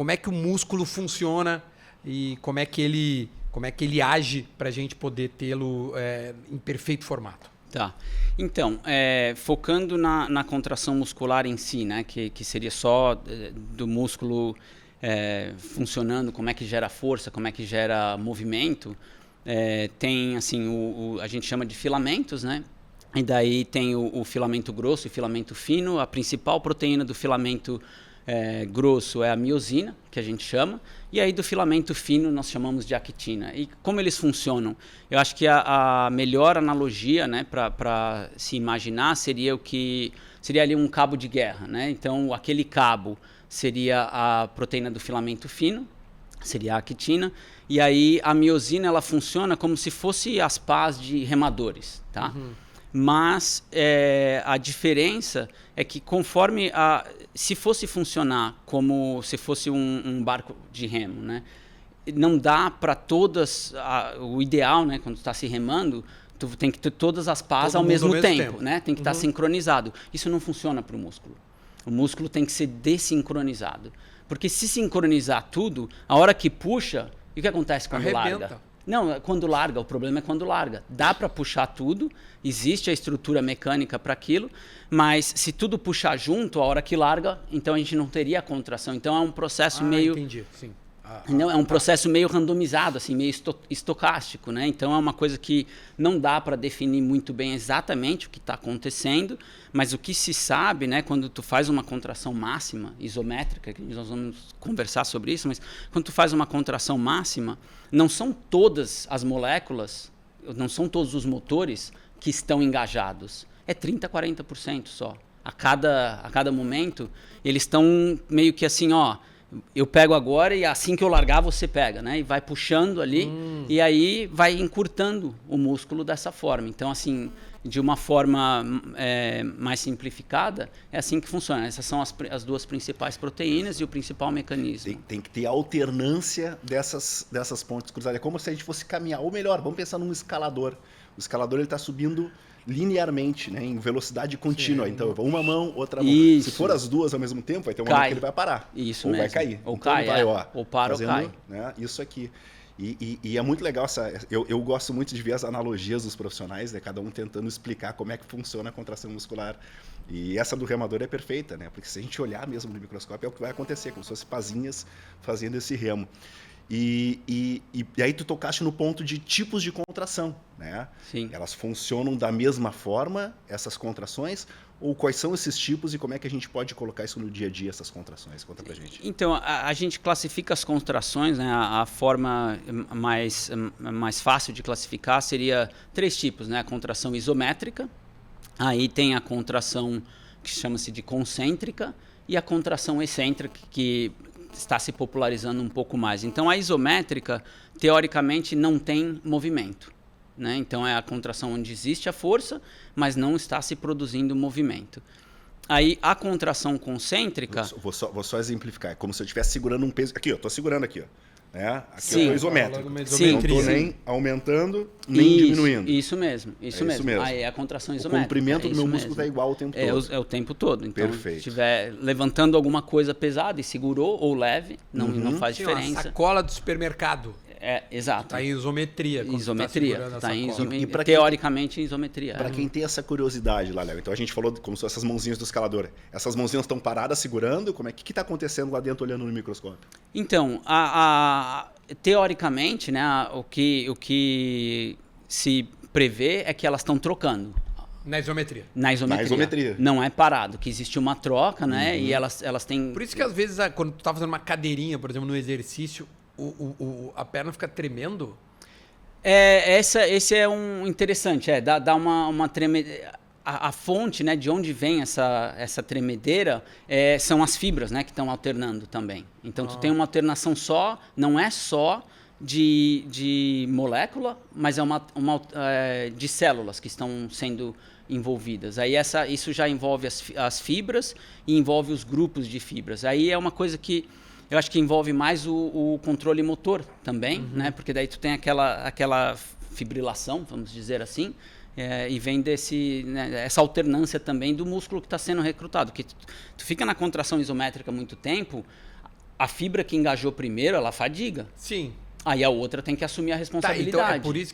como é que o músculo funciona e como é que ele age para a gente poder tê-lo em perfeito formato. Tá. Então, focando na contração muscular em si, né, que seria só do músculo funcionando, como é que gera força, como é que gera movimento, tem assim, a gente chama de filamentos, né? E daí tem o filamento grosso e o filamento fino. A principal proteína do filamento grosso é a miosina, que a gente chama, e aí do filamento fino nós chamamos de actina. E como eles funcionam? Eu acho que a melhor analogia, né, para se imaginar seria seria ali um cabo de guerra, né? Então aquele cabo seria a proteína do filamento fino, seria a actina, e aí a miosina ela funciona como se fosse as pás de remadores, tá? Uhum. Mas a diferença é que conforme se fosse funcionar como se fosse um barco de remo, né? Não dá para todas, o ideal, né, quando está se remando, tu tem que ter todas as pás ao mesmo tempo, né? Tem que estar sincronizado. Isso não funciona para o músculo. O músculo tem que ser dessincronizado. Porque se sincronizar tudo, a hora que puxa, e o que acontece quando larga? Não, quando larga, o problema é quando larga. Dá para puxar tudo, existe a estrutura mecânica para aquilo, mas se tudo puxar junto, a hora que larga, então a gente não teria a contração. Então é um processo meio... Entendi, sim. Não, é um processo meio randomizado, assim, meio estocástico, né? Então é uma coisa que não dá para definir muito bem exatamente o que está acontecendo, mas o que se sabe, né, quando tu faz uma contração máxima, isométrica, que nós vamos conversar sobre isso, mas quando tu faz uma contração máxima, não são todas as moléculas, não são todos os motores que estão engajados. É 30%, 40% só. A cada momento, eles estão meio que assim, ó... Eu pego agora e assim que eu largar você pega, né? E vai puxando ali e aí vai encurtando o músculo dessa forma. Então, assim, de uma forma mais simplificada, é assim que funciona. Essas são as duas principais proteínas e o principal mecanismo. Tem que ter alternância dessas pontes cruzadas. É como se a gente fosse caminhar. Ou melhor, vamos pensar num escalador. O escalador está subindo linearmente, né, em velocidade contínua. Sim. Então, uma mão, outra mão. Isso. Se for as duas ao mesmo tempo, vai ter um momento que ele vai parar. Isso ou mesmo. vai cair. Ou então, cai, vai, ou para fazendo, ou cai. Né, isso aqui. E é muito legal, eu gosto muito de ver as analogias dos profissionais, né, cada um tentando explicar como é que funciona a contração muscular. E essa do remador é perfeita, né, porque se a gente olhar mesmo no microscópio, é o que vai acontecer, como se fossem pazinhas fazendo esse remo. E aí tu tocaste no ponto de tipos de contração, né? Sim. Elas funcionam da mesma forma, essas contrações, ou quais são esses tipos e como é que a gente pode colocar isso no dia a dia, essas contrações? Conta pra gente. Então, a gente classifica as contrações, né? A forma mais fácil de classificar seria 3 tipos, né? A contração isométrica, aí tem a contração que chama-se de concêntrica e a contração excêntrica, que está se popularizando um pouco mais. Então, a isométrica, teoricamente, não tem movimento, né? Então, é a contração onde existe a força, mas não está se produzindo movimento. Aí, a contração concêntrica... Vou só exemplificar. É como se eu estivesse segurando um peso... Aqui, ó. Estou segurando aqui, ó. Né? Aqui Sim. eu estou isométrico. Sim. Não estou nem aumentando, nem diminuindo. Isso mesmo. Aí é a contração isométrica. O comprimento do meu músculo está igual o tempo todo. É o tempo todo. Então, perfeito. Se estiver levantando alguma coisa pesada e segurou ou leve, não faz diferença. A sacola do supermercado. Exato. Está em isometria. Está em isometria. Teoricamente, em isometria. Para quem tem essa curiosidade lá, Léo, então a gente falou como se essas mãozinhas do escalador. Essas mãozinhas estão paradas segurando? Como é que está acontecendo lá dentro olhando no microscópio? Então, teoricamente, né, o que se prevê é que elas estão trocando. Na isometria. Na isometria. Não é parado, que existe uma troca, né? E elas têm... Por isso que às vezes, quando tu tá fazendo uma cadeirinha, por exemplo, no exercício, a perna fica tremendo. Esse é um interessante, dá uma tremedeira. A fonte, né, de onde vem essa tremedeira são as fibras, né, que estão alternando também. Então, tu tem uma alternação não é só de molécula, mas é de células que estão sendo envolvidas. Aí isso já envolve as fibras e envolve os grupos de fibras. Aí é uma coisa que eu acho que envolve mais o controle motor também, né? Porque daí tu tem aquela fibrilação, vamos dizer assim, e vem essa alternância também do músculo que está sendo recrutado. Que tu fica na contração isométrica muito tempo, a fibra que engajou primeiro, ela fadiga. Sim. Aí a outra tem que assumir a Tá, responsabilidade. então é por isso